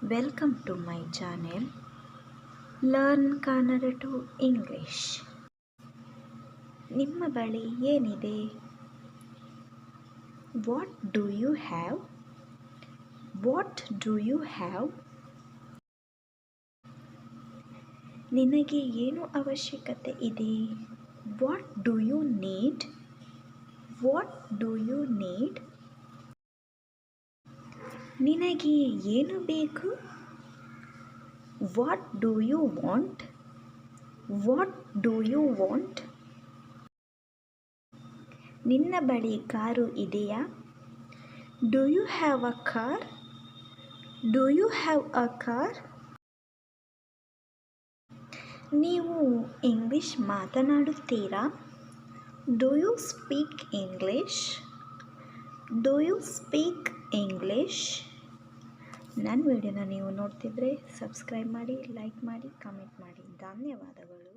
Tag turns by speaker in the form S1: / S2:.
S1: Welcome to my channel Learn Kannada to English. ನಿಮ್ಮ ಬಳಿ ಏನಿದೆ? What do you have? What do you have? ನಿನಗೆ ಏನು ಅವಶ್ಯಕತೆ ಇದೆ? What do you need? What do you need? ನಿನಗೆ ಏನು ಬೇಕು? What do you want? What do you want? ನಿನ್ನ ಬಳಿ ಕಾರು ಇದೆಯಾ? Do you have a car? Do you have a car? ನೀವು English ಮಾತನಾಡುತ್ತೀರಾ? Do you speak English? Do you speak English? ನನ್ನ ವಿಡಿಯೋನ ನೀವು ನೋಡ್ತಿದ್ರೆ ಸಬ್ಸ್ಕ್ರೈಬ್ ಮಾಡಿ, ಲೈಕ್ ಮಾಡಿ, ಕಮೆಂಟ್ ಮಾಡಿ. ಧನ್ಯವಾದಗಳು.